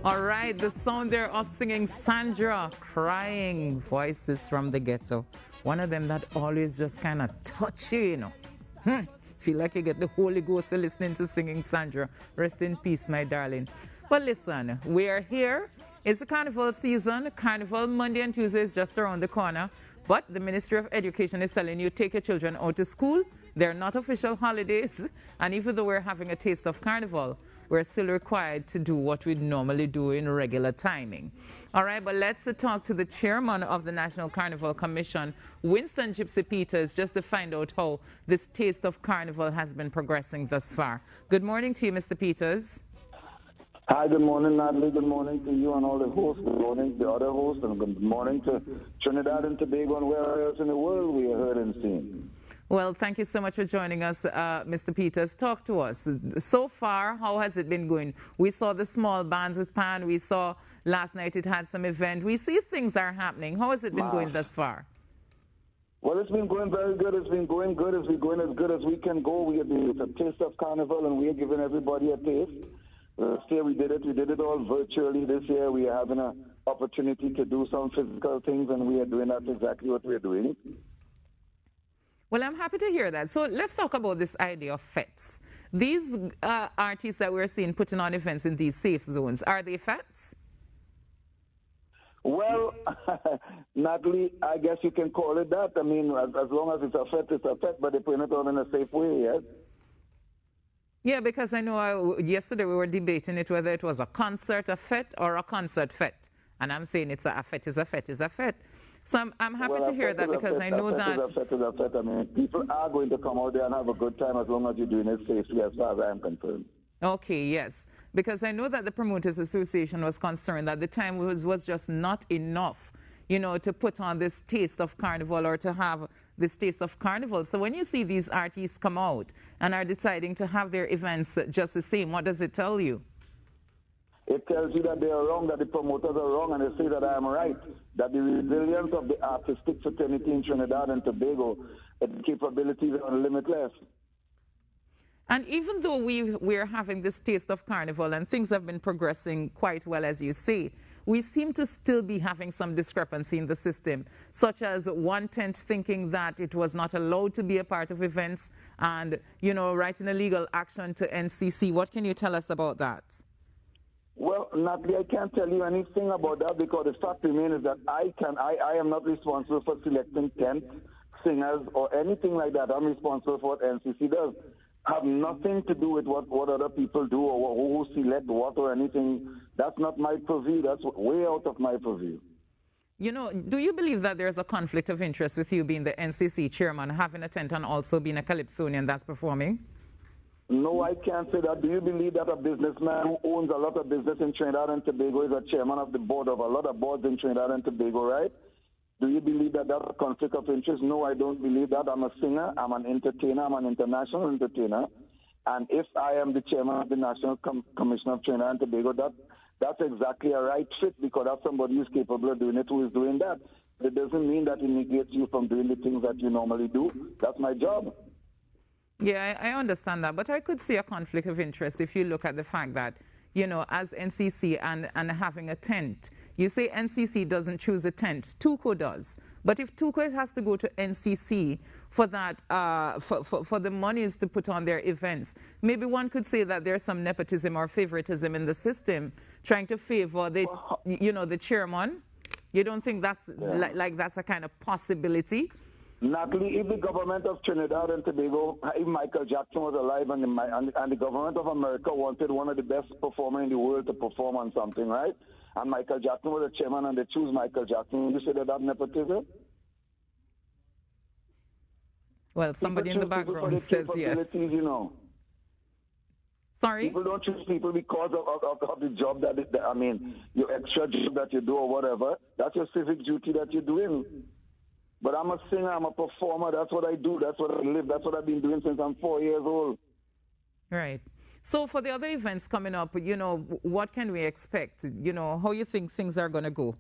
All right, the sound there of singing Sandra, crying voices from the ghetto. One of them that always just kind of touch you, you know. Feel like you get the Holy Ghost listening to singing Sandra. Rest in peace, my darling. But listen, we are here. It's the carnival season. Carnival Monday and Tuesday is just around the corner. But the Ministry of Education is telling you take your children out to school. They're not official holidays. And even though we're having a taste of carnival, we're still required to do what we normally do in regular timing. All right, but let's talk to the chairman of the National Carnival Commission, Winston Gypsy Peters, just to find out how this taste of carnival has been progressing thus far. Good morning to you, Mr. Peters. Hi, good morning, Natalie. Good morning to you and all the hosts. Good morning to the other hosts, and good morning to Trinidad and Tobago and where else in the world we are heard and seen. Well, thank you so much for joining us, Mr. Peters. Talk to us. So far, how has it been going? We saw the small bands with Pan. We saw last night it had some event. We see things are happening. How has it been going thus far? Well, it's been going very good. It's been going good. It's been going as good as we can go. It's a taste of carnival, and we are giving everybody a taste. Last year we did it. We did it all virtually. This year we are having an opportunity to do some physical things, and we are doing that exactly what we're doing. Well, I'm happy to hear that. So let's talk about this idea of FETs. These artists that we're seeing putting on events in these safe zones, are they FETs? Well, Natalie, I guess you can call it that. I mean, as long as it's a FET, but they're putting it on in a safe way, yes? Yeah, because I know yesterday we were debating it whether it was a concert a FET or a concert FET. And I'm saying it's a FET is a FET is a FET. So I'm happy to hear that because I know that... I mean, people are going to come out there and have a good time as long as you're doing it safely, as far as I'm concerned. Okay, yes. Because I know that the Promoters Association was concerned that the time was just not enough, you know, to put on this taste of carnival or to have this taste of carnival. So when you see these artists come out and are deciding to have their events just the same, what does it tell you? It tells you that they are wrong, that the promoters are wrong, and they say that I am right, that the resilience of the artistic fraternity in Trinidad and Tobago, the capabilities are limitless. And even though we're having this taste of carnival and things have been progressing quite well, as you say, we seem to still be having some discrepancy in the system, such as one tent thinking that it was not allowed to be a part of events and, you know, writing a legal action to NCC. What can you tell us about that? Well, Natalie, I can't tell you anything about that because the fact remains is that I am not responsible for selecting tent singers or anything like that. I'm responsible for what NCC does. Have nothing to do with what other people do or who select what or anything. That's not my purview. That's way out of my purview. You know, do you believe that there's a conflict of interest with you being the NCC chairman, having a tent and also being a calypsonian that's performing? No, I can't say that. Do you believe that a businessman who owns a lot of business in Trinidad and Tobago is a chairman of the board of a lot of boards in Trinidad and Tobago, right? Do you believe that that's a conflict of interest? No, I don't believe that. I'm a singer, I'm an entertainer, I'm an international entertainer. And if I am the chairman of the National Commission of Trinidad and Tobago, that's exactly a right fit because that's somebody who's capable of doing it who is doing that. It doesn't mean that it negates you from doing the things that you normally do. That's my job. Yeah, I understand that, but I could see a conflict of interest if you look at the fact that, you know, as NCC and having a tent, you say NCC doesn't choose a tent, TUCO does. But if TUCO has to go to NCC for that, for the monies to put on their events, maybe one could say that there's some nepotism or favoritism in the system trying to favor the, you know, the chairman. You don't think that's like that's a kind of possibility? Natalie, if the government of Trinidad and Tobago, if Michael Jackson was alive and the government of America wanted one of the best performers in the world to perform on something, right? And Michael Jackson was the chairman and they choose Michael Jackson, you say that that's nepotism? Well, somebody in the background says yes. You know. Sorry? People don't choose people because of the job I mean, your extra job that you do or whatever. That's your civic duty that you're doing. But I'm a singer, I'm a performer, that's what I do, that's what I live, that's what I've been doing since I'm 4 years old. Right. So for the other events coming up, you know, what can we expect? You know, how you think things are going to go?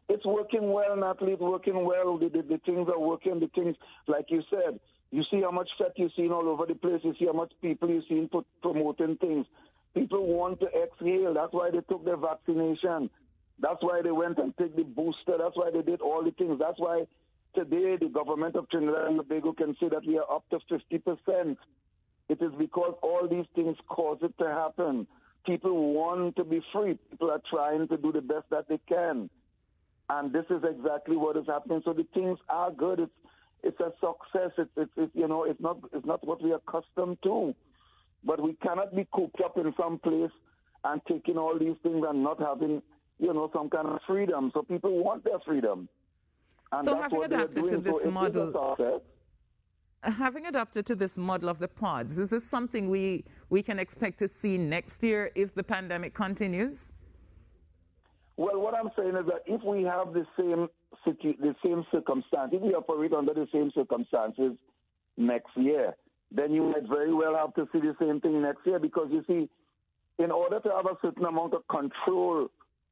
It's working well, Natalie, it's working well. The things are working, the things, like you said, you see how much FET you've seen all over the place, you see how much people you've seen promoting things. People want to exhale. That's why they took their vaccination. That's why they went and took the booster. That's why they did all the things. That's why today the government of Trinidad and Tobago can say that we are up to 50%. It is because all these things cause it to happen. People want to be free. People are trying to do the best that they can. And this is exactly what is happening. So the things are good. It's a success. It's not what we are accustomed to. But we cannot be cooped up in some place and taking all these things and not having, some kind of freedom. So people want their freedom. And so that's having what they're adapted doing. to this model, having adapted to this model of the pods, is this something we can expect to see next year if the pandemic continues? Well, what I'm saying is that if we have the same circumstance, if we operate under the same circumstances next year, then you might very well have to see the same thing next year, because you see, in order to have a certain amount of control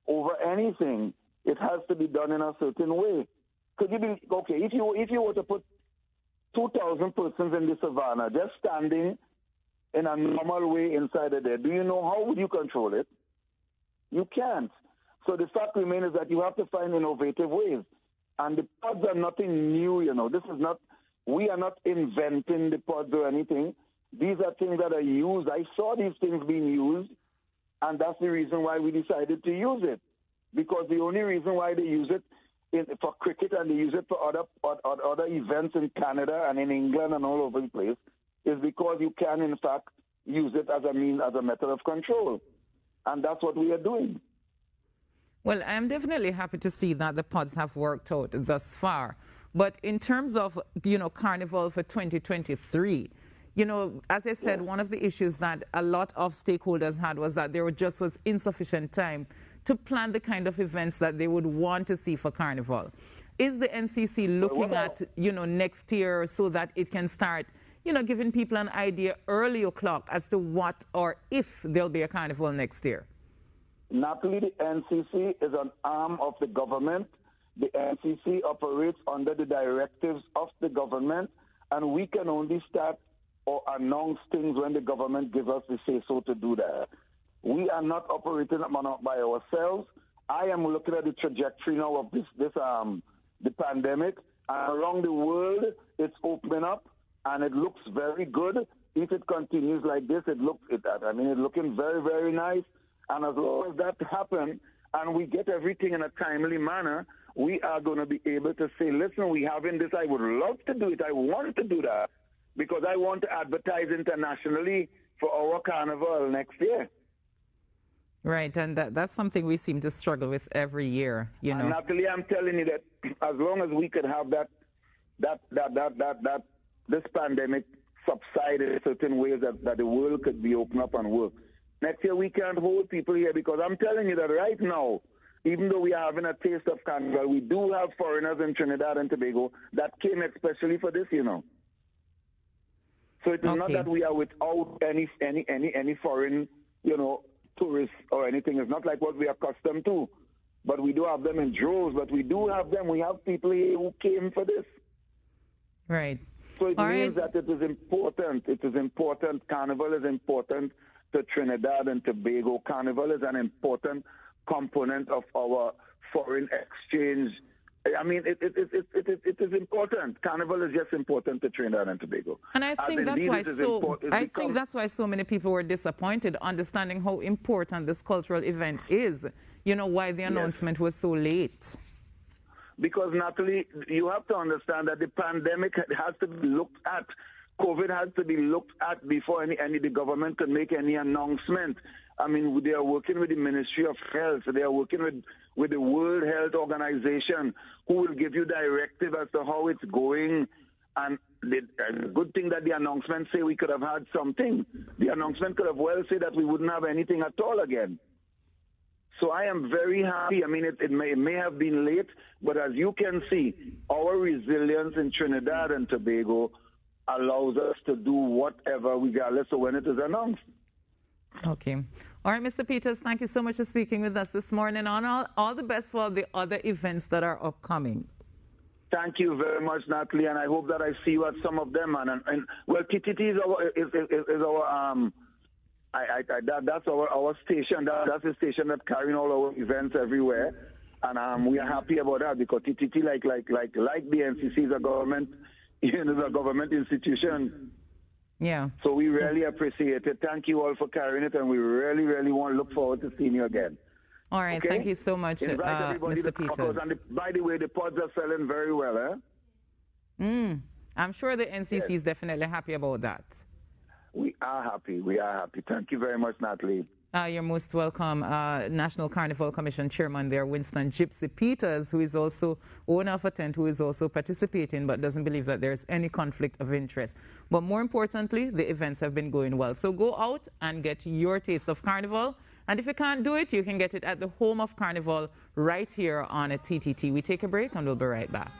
over anything, it has to be done in a certain way. Could you be okay if you were to put 2,000 persons in the savannah just standing in a normal way inside of there? Do you know how would you control it? You can't. So the fact remains is that you have to find innovative ways, and the pods are nothing new. This is not. We are not inventing the pods or anything. These are things that are used. I saw these things being used, and that's the reason why we decided to use it. Because the only reason why they use it for cricket and they use it for other events in Canada and in England and all over the place is because you can, in fact, use it as a method of control. And that's what we are doing. Well, I'm definitely happy to see that the pods have worked out thus far. But in terms of, Carnival for 2023, as I said, one of the issues that a lot of stakeholders had was that there just was insufficient time to plan the kind of events that they would want to see for Carnival. Is the NCC looking at, next year so that it can start, giving people an idea early o'clock as to what or if there'll be a Carnival next year? Natalee, the NCC is an arm of the government. The NCC operates under the directives of the government, and we can only start or announce things when the government gives us the say-so to do that. We are not operating by ourselves. I am looking at the trajectory now of the pandemic, and around the world, it's opening up, and it looks very good. If it continues like this, it's looking very, very nice. And as long as that happens, and we get everything in a timely manner, we are going to be able to say, listen, we having this. I would love to do it. I want to do that because I want to advertise internationally for our Carnival next year. Right, and that's something we seem to struggle with every year, And Natalee, I'm telling you that as long as we could have this pandemic subside in certain ways that the world could be opened up and work. Next year we can't hold people here because I'm telling you that right now, even though we are having a taste of Carnival, we do have foreigners in Trinidad and Tobago that came especially for this, So it is not that we are without any foreign, tourists or anything. It's not like what we are accustomed to. But we do have them in droves, but we do have them. We have people here who came for this. Right. So it means that it is important. It is important. Carnival is important to Trinidad and Tobago. Carnival is an important component of our foreign exchange. I mean, it is important. Carnival is just important to Trinidad and Tobago. And I think that's why so many people were disappointed, understanding how important this cultural event is. Why the announcement was so late. Because, Natalee, you have to understand that the pandemic has to be looked at. COVID has to be looked at before the government can make any announcement. I mean, they are working with the Ministry of Health. They are working with the World Health Organization, who will give you directive as to how it's going. And the good thing that the announcement say we could have had something. The announcement could have well said that we wouldn't have anything at all again. So I am very happy. I mean, it may have been late, but as you can see, our resilience in Trinidad and Tobago allows us to do whatever regardless of when it is announced. Okay. All right, Mr. Peters, thank you so much for speaking with us this morning. On all the best for the other events that are upcoming. Thank you very much, Natalee, and I hope that I see you at some of them. And well, TTT is That's our station. That's the station that's carrying all our events everywhere, and we are happy about that because TTT, like the NCC, is a government, is a government institution. Yeah. So we really appreciate it. Thank you all for carrying it, and we really, really want to look forward to seeing you again. All right. Okay? Thank you so much, Mr. Peters. And by the way, the pods are selling very well, eh? I'm sure the NCC is definitely happy about that. We are happy. We are happy. Thank you very much, Natalee. You're most welcome. National Carnival Commission Chairman there, Winston Gypsy Peters, who is also owner of a tent, who is also participating, but doesn't believe that there's any conflict of interest. But more importantly, the events have been going well. So go out and get your taste of Carnival. And if you can't do it, you can get it at the home of Carnival right here on a TTT. We take a break and we'll be right back.